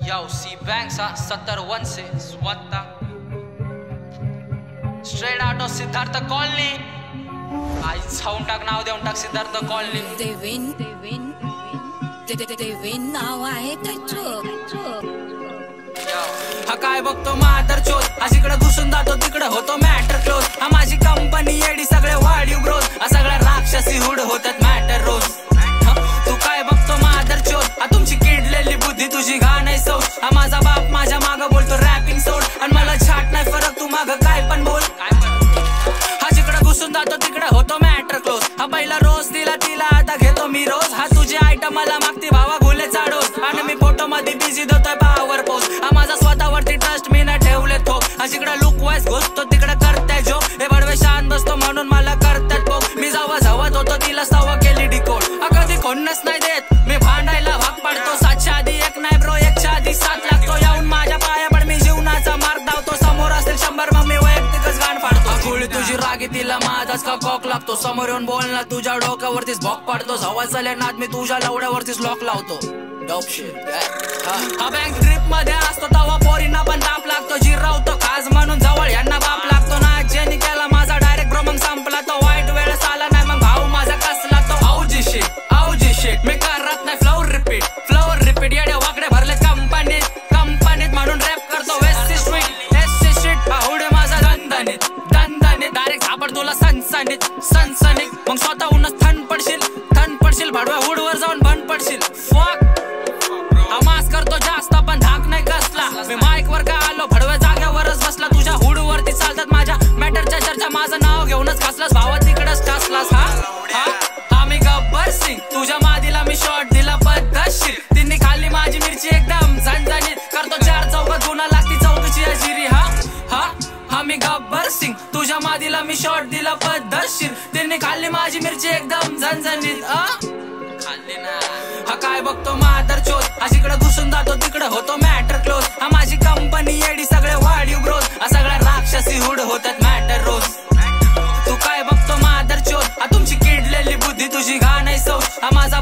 Yo, C-Banks 70 से स्वता straight out of Siddharth colony आई छाऊन टाक नाव देऊन टाक सिद्धार्थ कॉलनी देवीन नाव आहे हा काय बघतो मादर चोद हा जिकडे घुसून जातो तिकडे होतो मॅटर क्लोज हा माझी कंपनी एडी सगळे वाढीव ग्रोथ हा सगळ्या राक्षसी हुड होतात मॅटर रोज तू काय बघतो मादर चोद हा तुमची किडलेली बुद्धी तुझी घा नाही सौ हा माझा बाप माझ्या मागं बोलतो रॅपिंग सोड आणि मला छाट नाही फरक तू मागं काय पण बोल हा जिकडे घुसून जातो तिकडे होतो मॅटर क्लोज हा पहिला रोज दिला तिला आता घेतो मी रोज हा तुझी आयटम मला मागती भावा घुले चाडोस आणि मी फोटो मध्ये बिझी देतोय पावर पोस्ट हा माझा स्वतःवरती ट्रस्ट मी ना ठेवले थोक हा जिकडे लुक वाईज घुसतो तिकडे करताय जो हे बडवे शांत बसतो म्हणून मला करतात पोक मी जेव्हा झवत होतो तिला सव्वा केली डिकोड हा कधी कोणच नाही देत मी भांडायला भाग पाडतो 7च्या आधी 1 नाही ब्रो 1च्या आधी 7 लागतो येऊन माझ्या पाया पण मी जीवनाचा मार्ग धावतो समोर असेल 100 मग मी वैयक्तिकच गाण फाडतो गोळी तुझी रागी तिला माझाच का कॉक लागतो समोर येऊन बोलला तुझ्या डोक्यावरतीच भोक पाडतो झवा चले नाद मी तुझ्या लवड्यावरतीच लॉक लावतो डॉप शिट हा बँक ट्रिप मध्ये असतो तवा पोरींना पण ताप लागतो जिरावतो खास म्हणून जवळ यांना बाप लागतो ना जेनी केला माझा डायरेक्ट ब्रो मग संपला तो वाईट वेळेस आला नाही मग भाऊ माझा कसला तो औजी शिट मी करत नाही फ्लोर रिपीट येड्या वाकडे भरले कंपनीत म्हणून रॅप करतो वेस्टी स्ट्रीट भाऊडे माझा दणदणीत डायरेक्ट सापड तुला सनसनीत मग स्वतःहूनच थंड पडशील भाडव्या हुडवर जाऊन बंद पडशील फक हा मास करतो जास्त पण धाक नाही कसला मी माईक वर का आलो भडव्या जागेवरच बसला तुझ्या हुडवरती चालतात माझ्या मॅटरच्या चर्चा माझं नाव घेऊनच खासलास भावा तिकडच टासलास हा मी गब्बर सिंग तुझ्या मादीला मी शॉट दिला पद्धतशीर तिने खाल्ली माझी मिरची एकदम झणझणीत करतो 4 चौकात गुन्हा लागती चौकीची अजिरी हा मी गब्बर सिंग तुझ्या मादीला मी शॉट दिला पद्धतशीर तिने खाल्ली माझी मिरची एकदम झणझणीत खाल्ली ना हा काय बघतो मादर चोद हा जिकडे घुसून जातो तिकडे होतो मॅटर क्लोज हा माझी कंपनी एडी सगळे वाढीव ग्रोथ हा सगळ्या राक्षसी हुड होतात मॅटर रोज तू काय बघतो मादर चोद हा तुमची किडलेली बुद्धी तुझी घा नाही सौ हा माझा